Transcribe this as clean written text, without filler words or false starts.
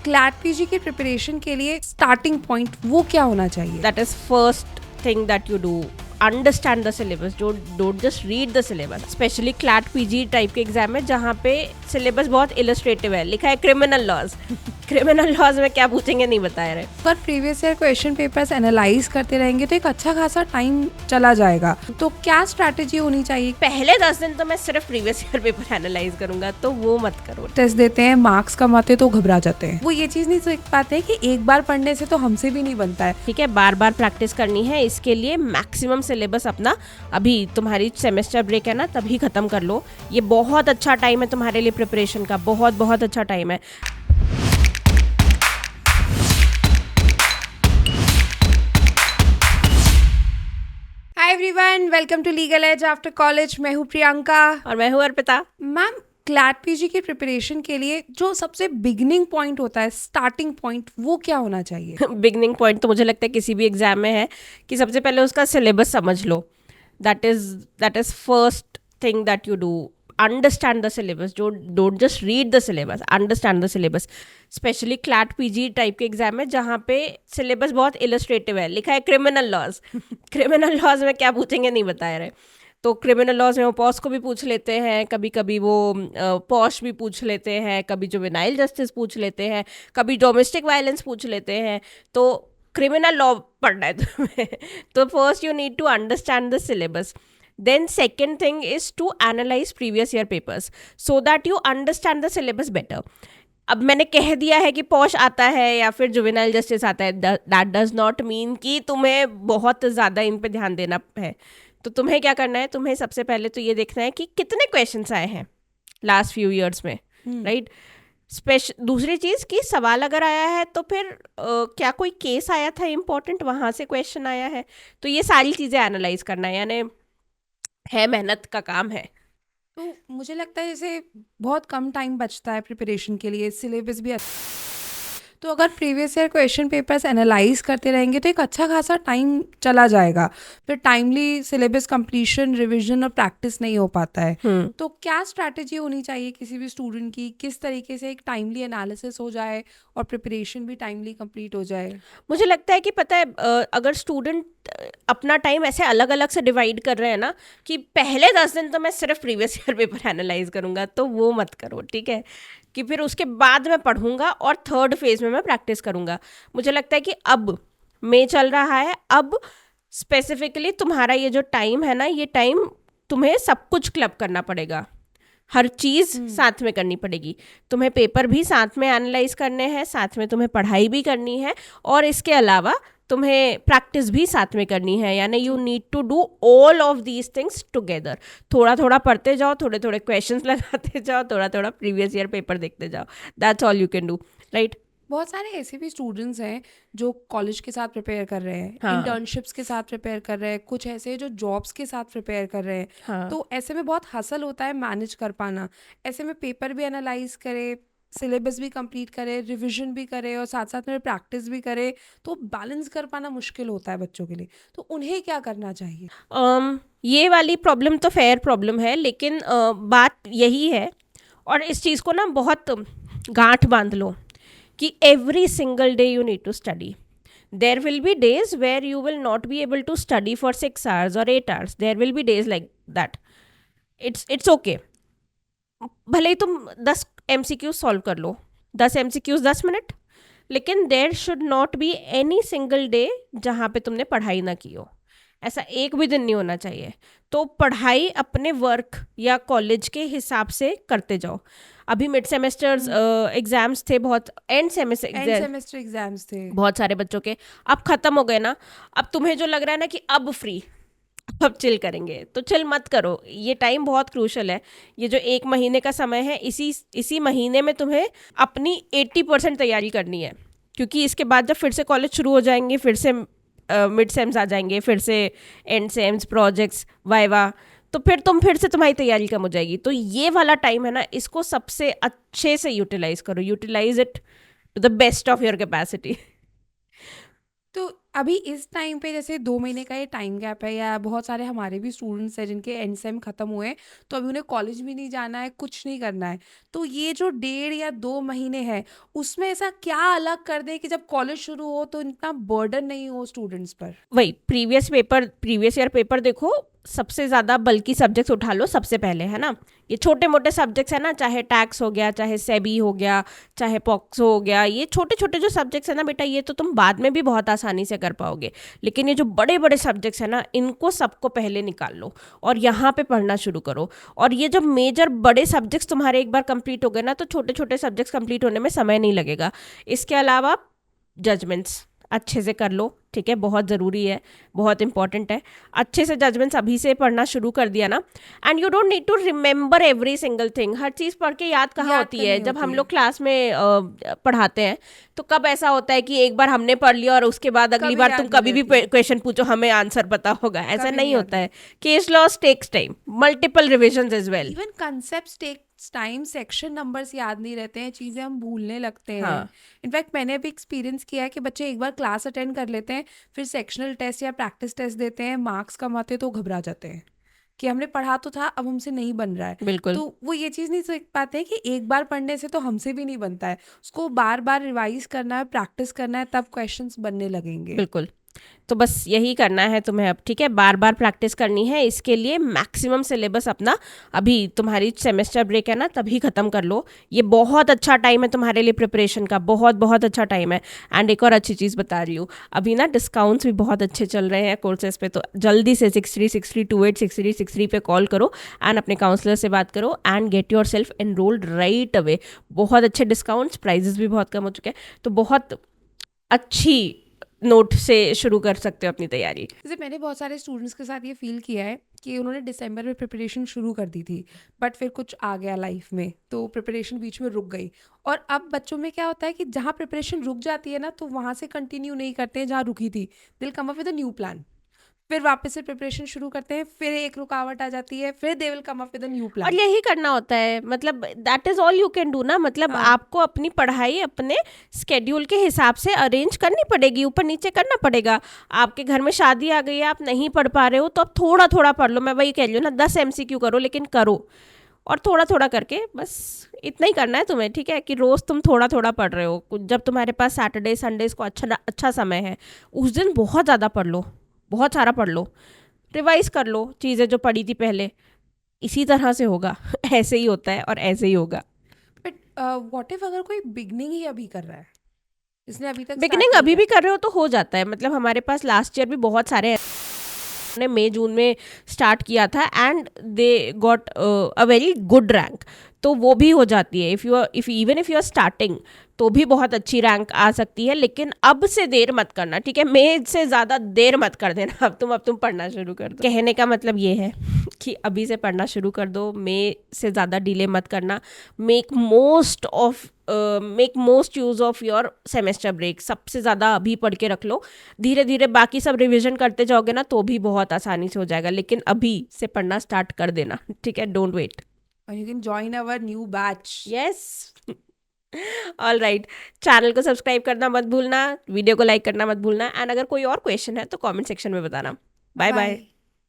CLAT PG की preparation के लिए स्टार्टिंग पॉइंट वो क्या होना चाहिए? That is first thing that you do. Understand the syllabus. Don't just read the syllabus. Especially CLAT PG type के एग्जाम में जहाँ पे सिलेबस बहुत इलस्ट्रेटिव है, लिखा है क्रिमिनल लॉज। क्रिमिनल लॉज में क्या पूछेंगे नहीं बताया रहे। पर previous year question papers analyse करते रहेंगे तो एक अच्छा खासा टाइम चला जाएगा, तो क्या स्ट्रैटेजी होनी चाहिए? पहले 10 दिन तो मैं सिर्फ प्रीवियस ईयर पेपर एनालाइज करूंगा, तो वो मत करो। टेस्ट देते हैं, मार्क्स कम आते तो घबरा जाते हैं। वो ये चीज नहीं सीख पाते हैं कि एक बार पढ़ने से तो हमसे भी नहीं बनता है। ठीक है, बार बार प्रैक्टिस करनी है। इसके लिए मैक्सिमम सिलेबस अपना अभी तुम्हारी सेमेस्टर ब्रेक है ना, तभी खत्म कर लो। ये बहुत अच्छा टाइम है तुम्हारे लिए प्रिपरेशन का, बहुत बहुत अच्छा टाइम है। Hi everyone, welcome to Legal Edge after college. मैं हूँ प्रियंका और मैं हूँ अर्पिता। मैम, क्लैट पीजी की प्रिपरेशन के लिए जो सबसे बिगिनिंग पॉइंट होता है, स्टार्टिंग पॉइंट, वो क्या होना चाहिए? बिगनिंग पॉइंट तो मुझे लगता है किसी भी एग्जाम में है कि सबसे पहले उसका सिलेबस समझ लो। That is first thing that you do. Understand the syllabus. Don't just read the syllabus, understand the syllabus. Specially CLAT PG type के एग्जाम में जहाँ पे सिलेबस बहुत इलस्ट्रेटिव है, लिखा है क्रिमिनल लॉज। क्रिमिनल लॉज में क्या पूछेंगे नहीं बताया रहे। तो क्रिमिनल लॉज में वो पॉश को भी पूछ लेते हैं, कभी कभी वो पॉश भी पूछ लेते हैं, कभी जुवेनाइल जस्टिस पूछ लेते हैं, कभी डोमेस्टिक वायलेंस पूछ लेते हैं। तो क्रिमिनल लॉ पढ़ना है तुम्हें। तो first you need to understand the syllabus. Then second thing is to analyze previous year papers so that you understand the syllabus better. अब मैंने कह दिया है कि पॉश आता है या फिर जुवेनाइल जस्टिस आता है, दैट डज नॉट मीन कि तुम्हें बहुत ज़्यादा इन पे ध्यान देना है। तो तुम्हें क्या करना है, तुम्हें सबसे पहले तो ये देखना है कि कितने क्वेश्चंस आए हैं लास्ट फ्यू ईयर्स में, राइट। दूसरी चीज़ कि सवाल अगर आया है तो फिर क्या कोई केस आया था इम्पोर्टेंट, वहाँ से क्वेश्चन आया है। तो ये सारी चीज़ें एनालाइज करना है, यानी है मेहनत का काम है। तो मुझे लगता है जैसे बहुत कम टाइम बचता है प्रिपरेशन के लिए, सिलेबस भी तो अगर previous year question papers analyse करते रहेंगे तो एक अच्छा खासा टाइम चला जाएगा, फिर टाइमली सिलेबस कंप्लीशन, रिवीजन और प्रैक्टिस नहीं हो पाता है। तो क्या स्ट्रैटेजी होनी चाहिए किसी भी स्टूडेंट की, किस तरीके से एक टाइमली एनालिसिस हो जाए और प्रिपरेशन भी टाइमली कंप्लीट हो जाए? मुझे लगता है कि पता है, अगर स्टूडेंट अपना टाइम ऐसे अलग अलग से डिवाइड कर रहे हैं ना कि पहले 10 दिन तो मैं सिर्फ प्रीवियस ईयर पेपर एनालाइज करूंगा, तो वो मत करो। ठीक है, कि फिर उसके बाद मैं पढ़ूंगा और थर्ड फेज में मैं प्रैक्टिस करूंगा। मुझे लगता है कि अब मई चल रहा है, अब स्पेसिफिकली तुम्हारा ये जो टाइम है ना, ये टाइम तुम्हें सब कुछ क्लब करना पड़ेगा, हर चीज़ साथ में करनी पड़ेगी। तुम्हें पेपर भी साथ में एनालाइज करने हैं, साथ में तुम्हें पढ़ाई भी करनी है, और इसके अलावा तुम्हें प्रैक्टिस भी साथ में करनी है। यानी you need to do all of these things together. थोड़ा थोड़ा पढ़ते जाओ, थोड़े थोड़े क्वेश्चंस लगाते जाओ, थोड़ा थोड़ा प्रीवियस ईयर पेपर देखते जाओ। That's all you can do, right. बहुत सारे ऐसे भी स्टूडेंट्स हैं जो कॉलेज के साथ प्रिपेयर कर रहे हैं, हाँ। इंटर्नशिप्स के साथ प्रिपेयर कर रहे हैं, कुछ ऐसे जो जॉब्स के साथ प्रिपेयर कर रहे हैं। हाँ। तो ऐसे में बहुत हसल होता है मैनेज कर पाना। ऐसे में पेपर भी एनालाइज करे, सिलेबस भी कंप्लीट करे, रिवीजन भी करे और साथ साथ में प्रैक्टिस भी करे, तो बैलेंस कर पाना मुश्किल होता है बच्चों के लिए। तो उन्हें क्या करना चाहिए? ये वाली प्रॉब्लम तो फेयर प्रॉब्लम है, लेकिन बात यही है, और इस चीज़ को ना बहुत गांठ बांध लो कि every single day you need to study. There will be days where you will not be able to study for 6 hours और 8 hours. There will be days like that. It's okay. भले ही तुम 10 MCQ सॉल्व कर लो, 10 MCQs 10 minute, लेकिन there should not be any single day जहाँ पे तुमने पढ़ाई ना की हो। ऐसा एक भी दिन नहीं होना चाहिए। तो पढ़ाई अपने वर्क या कॉलेज के हिसाब से करते जाओ। अभी मिड सेमेस्टर्स एग्जाम्स थे, बहुत एंड सेमेस्टर एग्जाम्स थे बहुत सारे बच्चों के, अब खत्म हो गए ना। अब तुम्हें जो लग रहा है ना कि अब फ्री, अब चिल करेंगे, तो चिल मत करो। ये टाइम बहुत क्रूशल है। ये जो 1 महीने का समय है, इसी महीने में तुम्हें अपनी 80% तैयारी करनी है, क्योंकि इसके बाद जब फिर से कॉलेज शुरू हो जाएंगे, फिर से मिड सेम्स आ जाएंगे, फिर से एंड सेम्स, प्रोजेक्ट्स, वाइवा, तो फिर से तुम्हारी तैयारी कम हो जाएगी। तो ये वाला टाइम है ना, इसको सबसे अच्छे से यूटिलाइज करो, utilize it to the best of your capacity. तो अभी इस टाइम पे जैसे 2 महीने का ये टाइम गैप है, या बहुत सारे हमारे भी स्टूडेंट्स हैं जिनके एंड सेम खत्म हुए हैं, तो अभी उन्हें कॉलेज भी नहीं जाना है, कुछ नहीं करना है। तो ये जो 1.5 या 2 महीने है, उसमें ऐसा क्या अलग कर दें कि जब कॉलेज शुरू हो तो इतना बर्डन नहीं हो स्टूडेंट्स पर? वही प्रीवियस ईयर पेपर देखो, सबसे ज़्यादा बल्कि सब्जेक्ट्स उठा लो सबसे पहले, है ना। ये छोटे मोटे सब्जेक्ट्स है ना, चाहे टैक्स हो गया, चाहे सेबी हो गया, चाहे पॉक्सो हो गया, ये छोटे छोटे जो सब्जेक्ट्स है ना बेटा, ये तो तुम बाद में भी बहुत आसानी से कर पाओगे। लेकिन ये जो बड़े बड़े सब्जेक्ट्स है ना, इनको सबको पहले निकाल लो और यहाँ पे पढ़ना शुरू करो। और ये जब मेजर बड़े सब्जेक्ट्स तुम्हारे एक बार कंप्लीट हो गए ना, तो छोटे छोटे सब्जेक्ट्स कंप्लीट होने में समय नहीं लगेगा। इसके अलावा जजमेंट्स अच्छे से कर लो, ठीक है, बहुत ज़रूरी है, बहुत इंपॉर्टेंट है। अच्छे से जजमेंट्स अभी से पढ़ना शुरू कर दिया ना, and you don't need to remember every single thing. हर चीज़ पढ़ के याद कहाँ याद होती है। करनी जब हम होती लोग है, क्लास में पढ़ाते हैं तो कब ऐसा होता है कि एक बार हमने पढ़ लिया और उसके बाद अगली कभी बार याद तुम नहीं कभी भी रहती है, क्वेश्चन पूछो हमें आंसर पता होगा, ऐसा कभी नहीं नहीं याद होता नहीं। है। Case laws takes time, multiple revision as well. Even concept takes time, section numbers याद नहीं रहते हैं, चीज़ें हम भूलने लगते हैं। हाँ इनफैक्ट मैंने भी एक्सपीरियंस किया है कि बच्चे एक बार क्लास अटेंड कर लेते हैं, फिर सेक्शनल टेस्ट या प्रैक्टिस टेस्ट देते हैं, मार्क्स कम आते तो घबरा जाते हैं कि हमने पढ़ा तो था, अब हमसे नहीं बन रहा है। बिल्कुल तो वो ये चीज़ नहीं सीख पाते हैं कि एक बार पढ़ने से तो हमसे भी नहीं बनता है, उसको बार बार रिवाइज करना है, प्रैक्टिस करना है, तब क्वेश्चंस बनने लगेंगे। बिल्कुल। तो बस यही करना है तुम्हें अब, ठीक है, बार बार प्रैक्टिस करनी है। इसके लिए मैक्सिमम सिलेबस अपना अभी तुम्हारी सेमेस्टर ब्रेक है ना, तभी ख़त्म कर लो। ये बहुत अच्छा टाइम है तुम्हारे लिए प्रिपरेशन का, बहुत बहुत अच्छा टाइम है। एंड एक और अच्छी चीज़ बता रही हूँ, अभी ना डिस्काउंट्स भी बहुत अच्छे चल रहे हैं कोर्सेज पे, तो जल्दी से 6363286363 पे कॉल करो एंड अपने काउंसलर से बात करो and get your self enrolled right away. बहुत अच्छे डिस्काउंट्स, प्राइजेस भी बहुत कम हो चुके हैं, तो बहुत अच्छी नोट से शुरू कर सकते हो अपनी तैयारी। जैसे मैंने बहुत सारे स्टूडेंट्स के साथ ये फील किया है कि उन्होंने दिसंबर में प्रिपरेशन शुरू कर दी थी, बट फिर कुछ आ गया लाइफ में तो प्रिपरेशन बीच में रुक गई। और अब बच्चों में क्या होता है कि जहाँ प्रिपरेशन रुक जाती है ना, तो वहाँ से कंटिन्यू नहीं करते हैं जहाँ रुकी थी, दिल come up with a new plan, फिर वापस से प्रिपरेशन शुरू करते हैं, फिर एक रुकावट आ जाती है, फिर they will come up with a new और प्लान। यही करना होता है, मतलब that is all you can do ना। मतलब हाँ, आपको अपनी पढ़ाई अपने स्केड्यूल के हिसाब से अरेंज करनी पड़ेगी, ऊपर नीचे करना पड़ेगा। आपके घर में शादी आ गई है, आप नहीं पढ़ पा रहे हो, तो आप थोड़ा थोड़ा पढ़ लो। मैं वही कह रही हूँ ना, 10 MCQ करो, लेकिन करो। और थोड़ा थोड़ा करके बस इतना ही करना है तुम्हें, ठीक है, कि रोज़ तुम थोड़ा थोड़ा पढ़ रहे हो। जब तुम्हारे पास सैटरडे संडेज को अच्छा समय है, उस दिन बहुत ज़्यादा पढ़ लो, बहुत सारा पढ़ लो, रिवाइज कर लो चीज़ें जो पढ़ी थी पहले। इसी तरह से होगा ऐसे ही होता है और ऐसे ही होगा। बट व्हाट इफ अगर कोई बिगनिंग ही अभी कर रहा है, इसने अभी तक स्टार्ट बिगिनिंग नहीं अभी किया? भी कर रहे हो तो हो जाता है। मतलब हमारे पास लास्ट ईयर भी बहुत सारे ने मई जून में स्टार्ट किया था and they got a very good rank, तो वो भी हो जाती है। If even if you are starting, तो भी बहुत अच्छी रैंक आ सकती है। लेकिन अब से देर मत करना, ठीक है, मई से ज़्यादा देर मत कर देना। अब तुम पढ़ना शुरू कर दो। कहने का मतलब ये है कि अभी से पढ़ना शुरू कर दो, मई से ज़्यादा डिले मत करना। Make most use of your semester break. सबसे ज़्यादा अभी पढ़ के रख लो, धीरे धीरे बाकी सब रिविजन करते जाओगे ना, तो भी बहुत आसानी से हो जाएगा। लेकिन अभी से पढ़ना स्टार्ट कर देना, ठीक है, don't wait. And you can join our new batch. Yes, all right. Channel को सब्सक्राइब करना मत भूलना, वीडियो को लाइक करना मत भूलना, एंड अगर कोई और क्वेश्चन है तो कमेंट सेक्शन में बताना। Bye bye. Bye.